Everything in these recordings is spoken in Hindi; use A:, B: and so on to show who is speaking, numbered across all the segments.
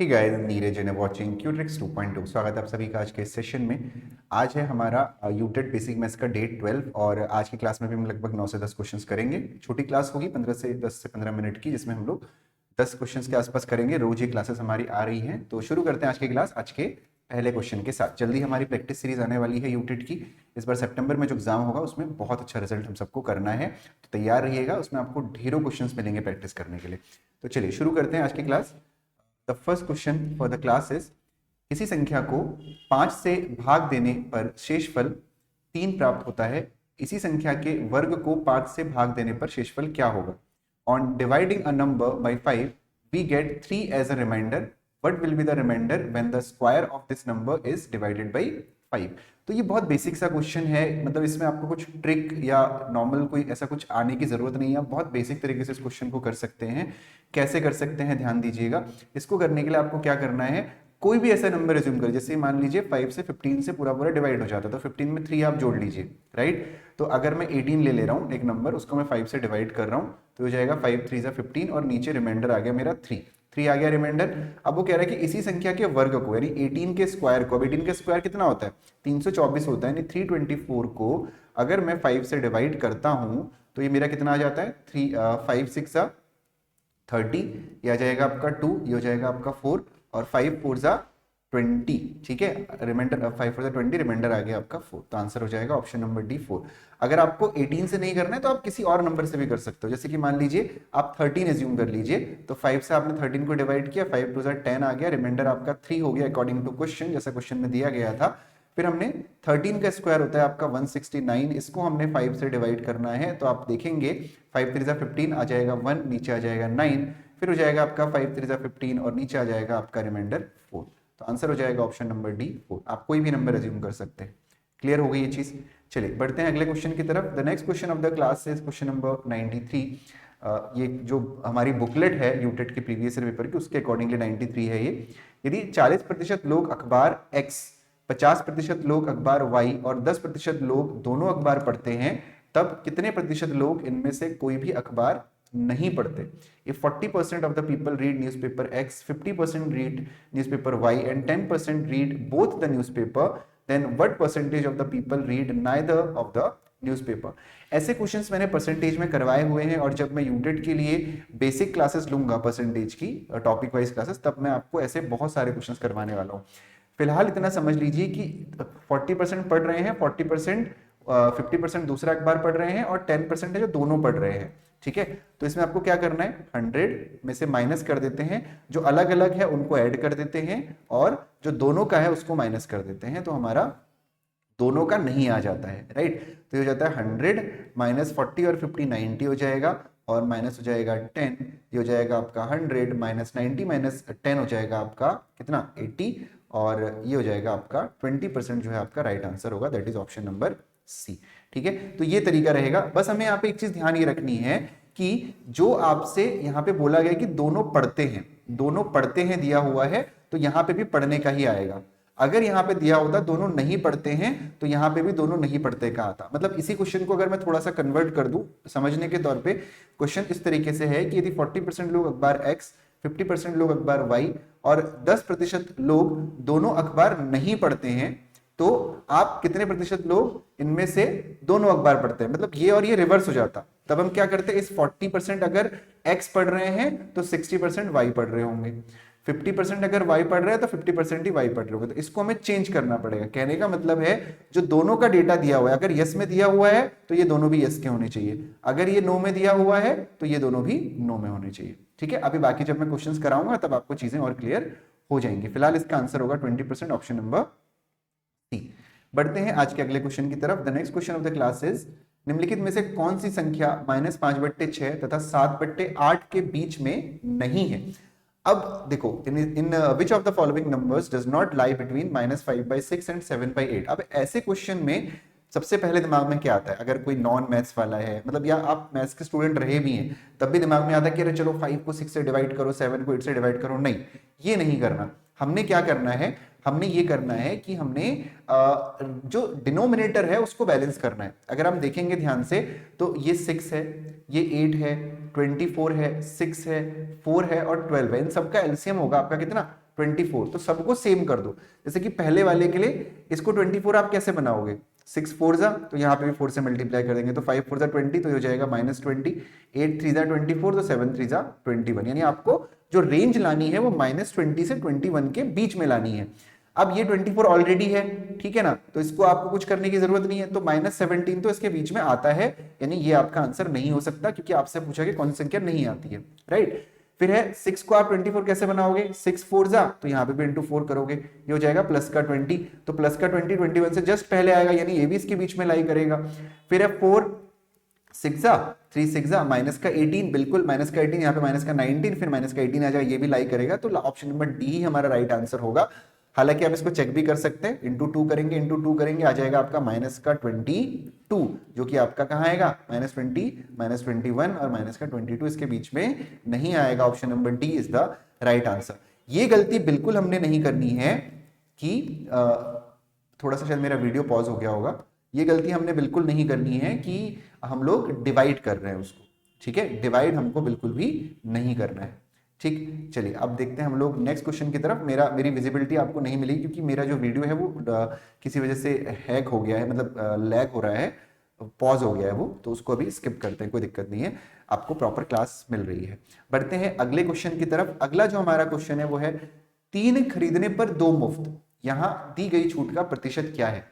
A: Hey guys, Neeraj and watching Qtricks 2.2। स्वागत है आप सभी का आज के इस सेशन में। आज है हमारा यूटेड बेसिक मैथ्स का डे 12 और आज की क्लास में भी हम लगभग 9 से 10 क्वेश्चंस करेंगे। छोटी क्लास होगी 10 से 15 मिनट की, जिसमें हम लोग 10 क्वेश्चंस के आसपास करेंगे। रोज ये क्लासेस हमारी आ रही हैं, तो शुरू करते हैं आज की क्लास आज के पहले क्वेश्चन के साथ। जल्दी हमारी प्रैक्टिस सीरीज आने वाली है यूटेड की। इस बार सितंबर में जो एग्जाम होगा उसमें बहुत अच्छा रिजल्ट हम सबको करना है, तो तैयार रहिएगा। उसमें आपको ढेरों क्वेश्चंस मिलेंगे प्रैक्टिस करने के लिए। तो चलिए शुरू करते हैं आज की class. The first question for the class is, किसी संख्या को 5 से भाग देने पर शेषफल 3 प्राप्त होता है। इसी संख्या के वर्ग को 5 से भाग देने पर शेषफल क्या होगा? On dividing a number by 5 we get 3 as a reminder. What will be the reminder when the square of this number is divided by 5? तो ये बहुत बेसिक सा क्वेश्चन है, मतलब इसमें आपको कुछ ट्रिक या नॉर्मल कोई ऐसा कुछ आने की जरूरत नहीं है। आप बहुत बेसिक तरीके से इस क्वेश्चन को कर सकते हैं। कैसे कर सकते हैं, ध्यान दीजिएगा। इसको करने के लिए आपको क्या करना है, कोई भी ऐसा नंबर एज्यूम करिए। जैसे मान लीजिए 5 से 15 से पूरा पूरा डिवाइड हो जाता है, तो 15 में 3 आप जोड़ लीजिए, राइट। तो अगर मैं 18 ले ले रहा हूँ एक नंबर, उसको मैं 5 से डिवाइड कर रहा हूँ, तो हो जाएगा 5 3 जा 15 और नीचे रिमाइंडर आ गया मेरा 3 आ गया रिमाइंडर। अब वो कह रहा है कि इसी संख्या के वर्ग को, यानी 18 के स्क्वायर को, अब 18 के स्क्वायर कितना होता है? 324 होता है, यानी 324 को अगर मैं 5 से डिवाइड करता हूं तो ये मेरा कितना आ जाता है? 5 6 30, ये आ जाएगा आपका 2, ये हो जाएगा आपका 4 और 5 4 जा 20। ठीक है, रिमाइंडर 5 4 जा 20, रिमाइंडर आ गया आपका 4। तो आंसर हो जाएगा ऑप्शन नंबर डी 4। अगर आपको 18 से नहीं करना है तो आप किसी और नंबर से भी कर सकते हो। जैसे कि मान लीजिए आप 13 एज्यूम कर लीजिए, तो 5 से आपने 13 को डिवाइड किया, 5 2 जा 10 आ गया, रिमाइंडर आपका 3 हो गया अकॉर्डिंग टू क्वेश्चन, जैसा क्वेश्चन में दिया गया था। फिर हमने 13 का स्क्वायर होता है आपका 169, इसको हमने 5 से डिवाइड करना है, तो आप देखेंगे 5 3 जा 15 आ जाएगा 1, नीचे आ जाएगा 9, फिर हो जाएगा आपका 5 3 जा 15 और नीचे आ जाएगा आपका रिमाइंडर 4। तो आंसर हो जाएगा ऑप्शन नंबर डी 4। आप कोई भी नंबर एज्यूम कर सकते हैं। क्लियर हो गई ये चीज? चलिए बढ़ते हैं अगले क्वेश्चन की तरफ। The next question of the class is question number 93। ये जो हमारी बुकलेट है यूटेट के प्रीवियस ईयर पेपर की, उसके अकॉर्डिंगली 93 है ये। यदि 40% लोग अखबार X, 50% लोग अखबार Y और 10% लोग दोनों अखबार पढ़ते हैं, तब कितने प्रतिशत लोग इनमें से कोई भी अखबार नहीं पढ़ते? If 40% of the people read newspaper X, 50% read newspaper Y and 10% read both the newspaper, then what percentage of the people read neither of the newspaper? ऐसे क्वेश्चंस मैंने परसेंटेज में करवाए हुए हैं, और जब मैं यूटेट के लिए बेसिक क्लासेस लूंगा परसेंटेज की, टॉपिक वाइज क्लासेस, तब मैं आपको ऐसे बहुत सारे क्वेश्चंस करवाने वाला हूँ। फिलहाल इतना समझ लीजिए कि 40% पढ़ रहे हैं, 40% 50% दूसरा अखबार पढ़ रहे हैं और 10% है जो दोनों पढ़ रहे हैं। ठीक है, तो इसमें आपको क्या करना है, 100 में से माइनस कर देते हैं, जो अलग अलग है उनको ऐड कर देते हैं, और जो दोनों का है उसको माइनस कर देते हैं, तो हमारा दोनों का नहीं आ जाता है, राइट। तो ये हो जाता है 100 माइनस 40 और 50 90 हो जाएगा, और माइनस हो जाएगा 10, ये हो जाएगा आपका 100 माइनस 90 माइनस 10 हो जाएगा आपका कितना? 80, और ये हो जाएगा आपका 20% जो है आपका राइट आंसर होगा, that is option number C. ठीक है, तो ये तरीका रहेगा। बस हमें यहाँ पे एक चीज ध्यान ये रखनी है कि जो आपसे यहाँ पे बोला गया कि दोनों पढ़ते हैं, दोनों पढ़ते हैं दिया हुआ है, तो यहाँ पे भी पढ़ने का ही आएगा। अगर यहाँ पे दिया होता दोनों नहीं पढ़ते हैं, तो यहाँ पे भी दोनों नहीं पढ़ते का आता। मतलब इसी क्वेश्चन को अगर मैं थोड़ा सा कन्वर्ट कर दूं समझने के तौर पे, क्वेश्चन इस तरीके से है कि यदि 40% लोग अखबार X, 50% लोग अखबार Y और 10% लोग दोनों अखबार नहीं पढ़ते हैं, तो आप कितने प्रतिशत लोग इनमें से दोनों अखबार पढ़ते हैं? मतलब ये और ये रिवर्स हो जाता। तब हम क्या करते हैं, इस 40% अगर X पढ़ रहे हैं तो 60% Y पढ़ रहे होंगे, 50% अगर Y पढ़ रहे हैं तो 50% ही Y पढ़ रहे होंगे। तो इसको हमें चेंज करना पड़ेगा। कहने का मतलब है जो दोनों का डेटा दिया हुआ है, अगर यस में दिया हुआ है तो ये दोनों भी यस के होने चाहिए, अगर ये नो में दिया हुआ है तो ये दोनों भी नो में होने चाहिए। ठीक है, अभी बाकी जब मैं क्वेश्चंस कराऊंगा तब आपको चीजें और क्लियर हो जाएंगी। फिलहाल इसका आंसर होगा 20%, ऑप्शन नंबर सी। बढ़ते हैं आज के अगले क्वेश्चन की तरफ। The next question of the class is, निम्नलिखित में से कौन सी संख्या -5/6 तथा 7/8 के बीच में नहीं है? अब देखो, in which of the following numbers does not lie between -5/6 and 7/8? अब ऐसे क्वेश्चन में सबसे पहले दिमाग में क्या आता है, अगर कोई नॉन मैथ्स वाला है, मतलब या आप मैथ्स के स्टूडेंट रहे भी हैं, तब भी दिमाग में आता है कि अरे चलो 5 को 6 से डिवाइड करो, 7 को 8 से डिवाइड करो। नहीं, ये नहीं करना। हमने क्या करना है, हमने ये करना है कि हमने जो डिनोमिनेटर है उसको बैलेंस करना है। अगर हम देखेंगे ध्यान से तो ये 6 है, ये 8 है, 24 है, 6 है, 4 है और 12 है। इन सबका एलसीएम होगा आपका कितना? 24, तो सबको सेम कर दो। जैसे कि पहले वाले के लिए इसको 24 आप कैसे बनाओगे, 6 4 जा, तो यहाँ पे भी 4 से मल्टीप्लाई कर देंगे, तो 5 4 जा 20, तो ये हो जाएगा -20, 8 3 जा 24, तो 7 3 जा 21। यानी आपको जो रेंज लानी है वो -20 से 21 के बीच में लानी है। अब ये 24 ऑलरेडी है, ठीक है ना, तो इसको आपको कुछ करने की जरूरत नहीं है, तो -17 तो इसके बीच में आता है, यानी ये आपका आंसर नहीं हो सकता, क्योंकि आपसे पूछा कि कौन सी संख्या नहीं आती है, राइट। फिर है 6 को आप 24 कैसे बनाओगे, 6 4 जा, तो यहाँ पे भी इंटू 4 करोगे, ये हो जाएगा प्लस का 20, तो प्लस का 20 21 से जस्ट पहले आएगा, यानी ये भी इसके बीच में लाई करेगा। फिर है 4 6 जा 3 6 जा, माइनस का 18, बिल्कुल माइनस का 18, यहाँ पे माइनस का 19, फिर माइनस का 18 आ जाएगा, ये भी लाई करेगा, तो ऑप्शन नंबर डी ही हमारा राइट आंसर होगा। हालांकि आप इसको चेक भी कर सकते हैं, इंटू 2 करेंगे, इंटू 2 करेंगे, आ जाएगा आपका माइनस का 22, जो कि आपका कहाँ आएगा, -20 -21 और माइनस का 22 इसके बीच में नहीं आएगा। Option number D is the right answer. ये गलती बिल्कुल हमने नहीं करनी है कि थोड़ा सा शायद मेरा वीडियो पॉज हो गया होगा, ये गलती हमने बिल्कुल नहीं करनी है कि हम लोग डिवाइड कर रहे हैं उसको, ठीक है, डिवाइड हमको बिल्कुल भी नहीं करना है, ठीक। चलिए अब देखते हैं हम लोग नेक्स्ट क्वेश्चन की तरफ। मेरी विजिबिलिटी आपको नहीं मिली क्योंकि मेरा जो वीडियो है वो किसी वजह से हैक हो गया है, मतलब लैग हो रहा है, पॉज हो गया है वो, तो उसको अभी स्किप करते हैं, कोई दिक्कत नहीं है, आपको प्रॉपर क्लास मिल रही है। बढ़ते हैं अगले क्वेश्चन की तरफ। अगला जो हमारा क्वेश्चन है वो है 3 खरीदने पर 2 मुफ्त, यहां दी गई छूट का प्रतिशत क्या है।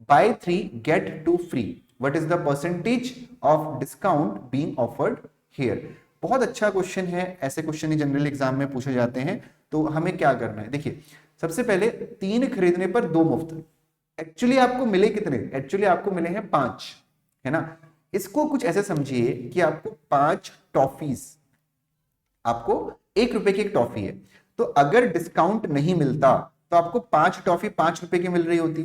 A: बाय 3 गेट 2 फ्री, what is the percentage of discount being offered here. बहुत अच्छा क्वेश्चन है, ऐसे क्वेश्चन ही जनरल एग्जाम में पूछे जाते हैं। तो हमें क्या करना है, देखिए सबसे पहले 3 खरीदने पर 2 मुफ्त, एक्चुअली आपको मिले कितने, एक्चुअली आपको मिले हैं 5, है ना। इसको कुछ ऐसे समझिए कि आपको 5 टॉफीज, आपको 1 रुपए की एक टॉफी है, तो अगर डिस्काउंट नहीं मिलता तो आपको 5 टॉफी 5 रुपए की मिल रही होती,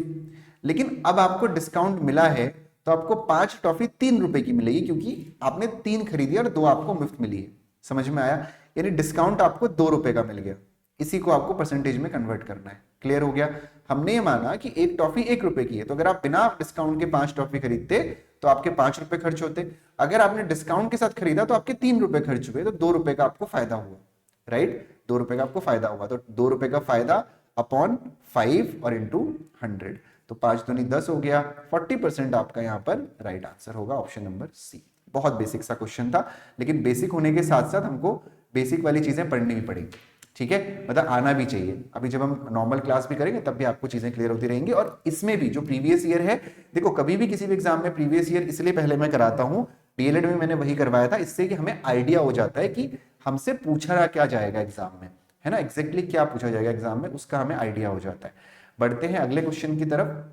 A: लेकिन अब आपको डिस्काउंट मिला है तो आपको 5 टॉफी 3 रुपए की मिलेगी, क्योंकि आपने 3 खरीदी और 2 आपको मुफ्त मिली है। समझ में आया, यानी डिस्काउंट आपको 2 रुपए का मिल गया, इसी को आपको परसेंटेज में कन्वर्ट करना है। क्लियर हो गया। हमने ये माना कि एक टॉफी 1 रुपए की है, तो अगर आप बिना डिस्काउंट के 5 टॉफी खरीदते तो आपके 5 रुपए खर्च होते, अगर आपने डिस्काउंट के साथ खरीदा तो आपके 3 रुपए खर्च हुए, तो 2 रुपए का आपको फायदा हुआ, राइट, 2 रुपए का आपको फायदा हुआ, तो 2 रुपए का फायदा अपॉन 5 और इंटू 100, तो 5 दूनी 10 हो गया, 40% आपका यहाँ पर राइट आंसर होगा, ऑप्शन नंबर सी। बहुत बेसिक सा क्वेश्चन था, लेकिन बेसिक होने के साथ साथ हमको बेसिक वाली चीजें पढ़नी भी पड़ेगी, ठीक है, मतलब आना भी चाहिए। अभी जब हम नॉर्मल क्लास भी करेंगे तब भी आपको चीजें क्लियर होती रहेंगी। और इसमें भी जो प्रीवियस ईयर है, देखो कभी भी किसी भी एग्जाम में प्रीवियस ईयर इसलिए पहले मैं कराता हूँ, डीएलएड में मैंने वही करवाया था, इससे कि हमें आइडिया हो जाता है कि हमसे पूछा क्या जाएगा एग्जाम में, है ना, एग्जैक्टली क्या पूछा जाएगा एग्जाम में, उसका हमें आइडिया हो जाता है। बढ़ते हैं अगले क्वेश्चन की तरफ।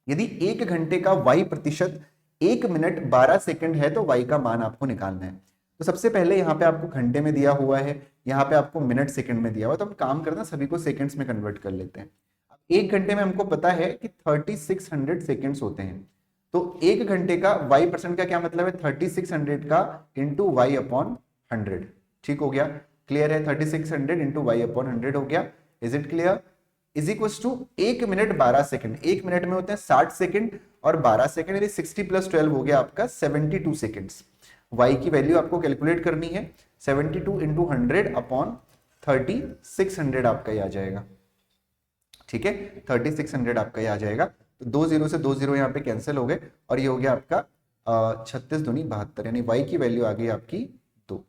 A: यदि 1 घंटे का y प्रतिशत 1 मिनट 12 सेकंड है तो y का मान आपको निकालना है। तो सबसे पहले यहाँ पे आपको घंटे में दिया हुआ है, यहाँ पे आपको मिनट सेकंड में दिया हुआ है, तो हम काम करते हैं सभी को सेकंड्स में कन्वर्ट कर लेते हैं। अब 1 घंटे में हमको पता है कि 3600 सेकंड्स होते हैं, तो 1 घंटे का y% का क्या मतलब है, 3600 का इंटू y अपॉन 100, ठीक हो गया, क्लियर है, 3600 इंटू y अपॉन 100 हो गया, is it clear, is equal to 1 minute 12 second, 1 minute में होते हैं 60 सेकंड और 12 सेकंड, यानी 60 + 12 हो गया आपका 72 सेकंड्स। y की वैल्यू आपको कैलकुलेट करनी है, 72 इंटू 100 अपॉन 3600 आपका ये आ जाएगा, ठीक है, 3600 आपका ये आ जाएगा। तो 2 0 से 2 0 यहाँ पे कैंसिल हो गए और ये हो गया आपका 36 दूनी 72, यानी y की वैल्यू आ गई आपकी 2,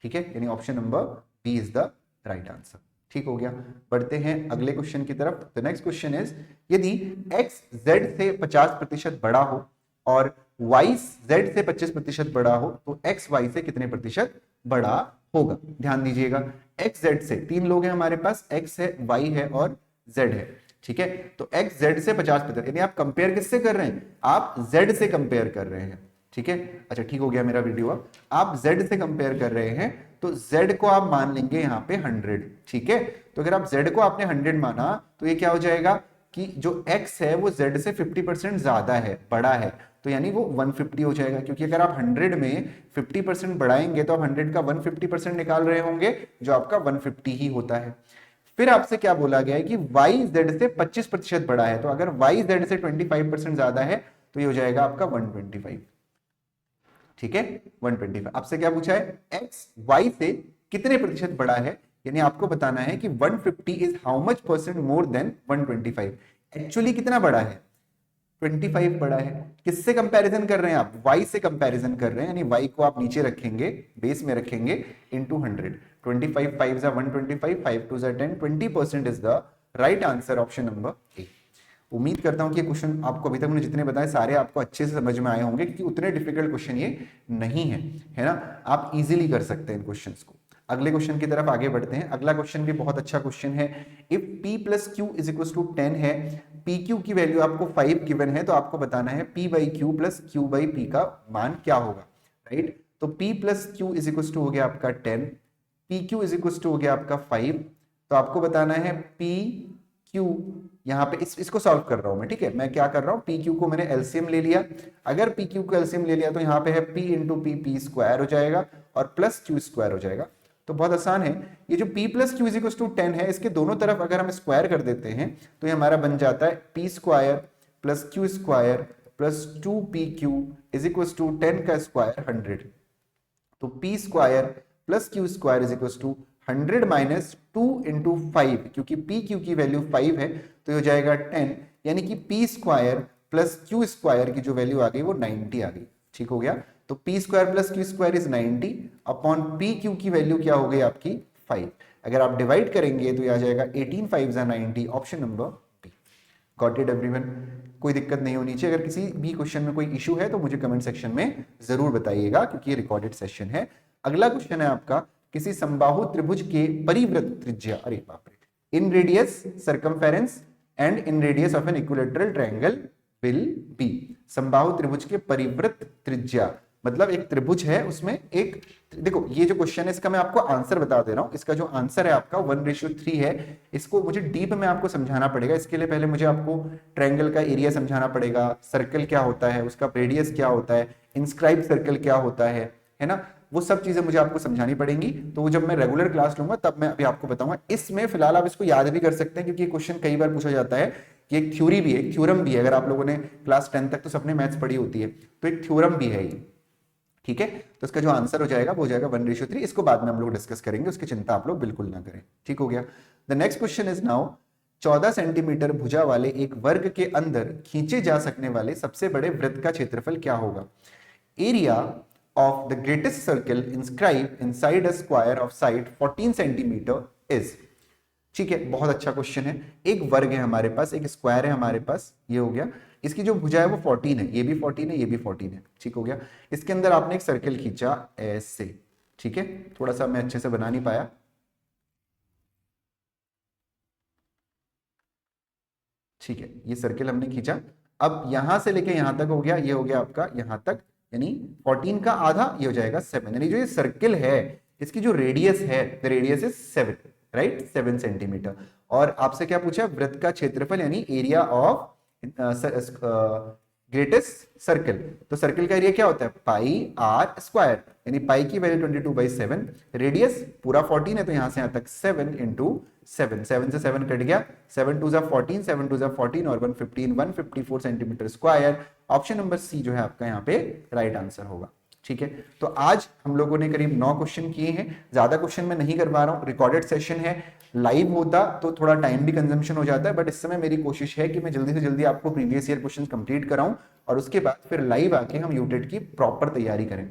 A: ठीक है, यानी option number B is the right answer, ठीक हो गया। बढ़ते हैं अगले क्वेश्चन की तरफ। द नेक्स्ट क्वेश्चन इज, यदि x z से 50% बड़ा हो और y z से 25% बड़ा हो तो x y से कितने प्रतिशत बड़ा होगा। ध्यान दीजिएगा, x z से, 3 लोग हैं हमारे पास, x है, y है और z है, ठीक है, तो x z से 50%, यानी आप कंपेयर किससे कर रहे हैं, आप z से कंपेयर कर रहे हैं, ठीक है। अच्छा ठीक हो गया मेरा वीडियो, अब आप z से कंपेयर कर रहे हैं तो z को आप मान लेंगे यहाँ पे 100, ठीक है। तो अगर आप z को आपने 100 माना तो ये क्या हो जाएगा कि जो x है वो z से 50% ज्यादा है, बड़ा है, तो यानी वो 150 हो जाएगा, क्योंकि अगर आप 100 में 50% बढ़ाएंगे तो आप 100 का 150% निकाल रहे होंगे, जो आपका 150 ही होता है। फिर आपसे क्या बोला गया है कि y z से 25% बड़ा है, तो अगर y z से 25% ज्यादा है तो ये हो जाएगा आपका 125, ठीक है, 125। आपसे क्या पूछा है, x y से कितने प्रतिशत बड़ा है, यानी आपको बताना है कि 150 is how much percent more than 125। Actually कितना बड़ा है, 25 बड़ा है। किससे कंपैरिजन कर रहे हैं आप, y से कंपैरिजन कर रहे हैं, यानी y को आप नीचे रखेंगे, बेस में रखेंगे, इनटू 100। 25 5 जा 125, 5 2 जा 10, 20% is the right answer, option number A. उम्मीद करता हूं कि क्वेश्चन आपको अभी तक मैंने जितने बताए सारे आपको अच्छे से समझ में आए होंगे, क्योंकि उतने डिफिकल्ट क्वेश्चन ये नहीं है ना। आप इजीली कर सकते हैं इन क्वेश्चंस को। अगले क्वेश्चन की तरफ आगे बढ़ते हैं। अगला क्वेश्चन भी बहुत अच्छा क्वेश्चन है। If p plus Q is equal to 10 है, पी क्यू की वैल्यू आपको 5 गिवन है, तो आपको बताना है p by Q plus Q by P का मान क्या होगा, राइट। तो p plus Q is equal to हो गया आपका 10, P Q is equal to हो गया आपका 5। तो आपको बताना है p क्यू, यहाँ पे इसको सॉल्व कर रहा हूं मैं, ठीक है। मैं क्या कर रहा हूं, पी क्यू को मैंने एलसीएम ले लिया। अगर पी क्यू को एलसीएम ले लिया तो यहाँ पे है p into P, P square हो जाएगा और प्लस क्यू स्क्वायर हो जाएगा। तो बहुत आसान है। ये जो p plus Q is equal to 10 है, इसके दोनों तरफ अगर हम स्क्वायर कर देते हैं तो ये हमारा बन जाता है p square plus Q square plus 2pq is equal to 10 का स्क्वायर 100। तो p square plus Q square is equal to 100 minus 2 into 5, क्योंकि पी क्यू की वैल्यू 5 है तो ये हो जाएगा 10, यानी कि p square plus Q square की जो वैल्यू आ गई वो 90 आ गई। ठीक हो गया। तो p square plus Q square is 90 upon P Q की वैल्यू क्या हो गई आपकी 5। अगर आप डिवाइड करेंगे तो ये आ जाएगा 18 5 90, option number B. Got it everyone. कोई दिक्कत नहीं होनी चाहिए। अगर किसी भी क्वेश्चन में कोई इशू है तो मुझे कमेंट सेक्शन में जरूर बताइएगा, क्योंकि ये रिकॉर्डेड सेशन है। अगला क्वेश्चन है आपका, किसी समबाहु त्रिभुज के परिवृत्त त्रिज्या, अरे बाप रे, इन radius circumference and in radius of an equilateral triangle will be. समबाहु त्रिभुज के परिवृत्त त्रिज्या मतलब एक त्रिभुज है, उसमें एक, देखो ये जो क्वेश्चन है इसका मैं आपको आंसर बता दे रहा हूं। इसका जो आंसर है आपका 1:3 है। इसको मुझे डीप में आपको समझाना पड़ेगा। इसके लिए पहले मुझे आपको ट्रायंगल का एरिया समझाना पड़ेगा, सर्कल क्या होता है, उसका रेडियस क्या होता है, इंस्क्राइब सर्कल क्या होता है ना, वो सब चीजें मुझे आपको समझानी पड़ेंगी। तो जब मैं रेगुलर क्लास लूंगा तब मैं अभी आपको बताऊंगा। इसमें फिलहाल आप इसको याद भी कर सकते हैं, क्योंकि ये क्वेश्चन कई बार पूछा जाता है कि एक थ्योरी भी है, एक थ्योरम भी है। अगर आप लोगों ने क्लास 10 तक तो सबने मैथ्स पढ़ी होती है, तो एक थ्योरम भी है ये, ठीक है। तो इसका जो आंसर हो जाएगा वो हो जाएगा 1:3। इसको बाद में हम लोग डिस्कस करेंगे, उसकी चिंता आप लोग बिल्कुल ना करें। ठीक हो गया। The next question is now, 14 centimetre भुजा वाले एक वर्ग के अंदर खींचे जा सकने वाले सबसे बड़े वृत्त का क्षेत्रफल क्या होगा। Area of the greatest circle inscribe inside a square of side 14 centimetre is. ठीक है, बहुत अच्छा क्वेश्चन है। एक वर्ग है हमारे पास, एक स्क्वायर है हमारे पास, ये हो गया। इसकी जो भुजा है वो 14 है, ये भी 14 है, ये भी 14 है। ठीक हो गया। इसके अंदर आपने एक सर्कल खींचा ऐसे, ठीक है। थोड़ा सा मैं अच्छे से बना नहीं पाया, ठीक है। ये सर्कल हमने खींचा, अब यहां से लेके यहां तक हो गया, ये हो गया आपका यहां तक, यानी 14 का आधा ये हो जाएगा 7। यानी जो ये सर्कल है इसकी जो रेडियस है, the radius is 7, right, 7 centimetre. और आपसे क्या पूछा, वृत्त का क्षेत्रफल यानी एरिया ऑफ ग्रेटेस्ट सर्कल। तो सर्कल का एरिया क्या होता है, पाई आर स्क्वायर, यानी पाई की वैल्यू 22/7, रेडियस पूरा 14 है तो यहां से यहां तक 7 इंटू 7, 7 से 7 कट गया, 7 2 14, 7 2 14 और 115, 154 centimetre square. Option number C जो है आपका यहाँ पे राइट आंसर होगा। ठीक है। तो आज हम लोगों ने करीब 9 क्वेश्चन किए हैं। ज्यादा क्वेश्चन मैं नहीं करवा रहा हूँ, रिकॉर्डेड सेशन है। लाइव होता तो थोड़ा टाइम भी कंजम्पशन हो जाता है, बट इस समय मेरी कोशिश है कि मैं जल्दी से जल्दी आपको प्रीवियस ईयर क्वेश्चन कंप्लीट कराऊं और उसके बाद फिर लाइव आके हम यूटेट की प्रॉपर तैयारी करें।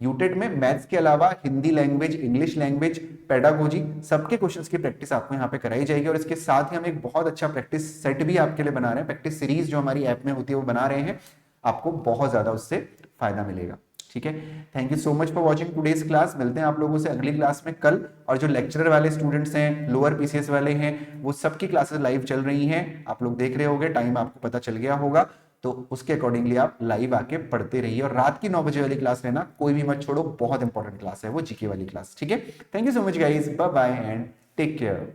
A: यूटेट में मैथ्स के अलावा Hindi language, English language, pedagogy, सबके क्वेश्चंस की प्रैक्टिस आपको यहाँ पे कराई जाएगी। और इसके साथ ही हम एक बहुत अच्छा प्रैक्टिस सेट भी आपके लिए बना रहे हैं, प्रैक्टिस सीरीज जो हमारी ऐप में होती है वो बना रहे हैं। आपको बहुत ज्यादा उससे फायदा मिलेगा। ठीक है। Thank you so much for watching today's class. मिलते हैं आप लोगों से अगली क्लास में कल। और जो लेक्चरर वाले स्टूडेंट्स हैं, लोअर पीसीएस वाले हैं, वो सबकी क्लासेस लाइव चल रही हैं, आप लोग देख रहे होंगे, टाइम आपको पता चल गया होगा। तो उसके अकॉर्डिंगली आप लाइव आके पढ़ते रहिए। और रात की 9 बजे वाली क्लास लेना, कोई भी मत छोड़ो, बहुत इंपॉर्टेंट क्लास है वो, जीके वाली क्लास। ठीक है। Thank you so much guys, bye bye and take care.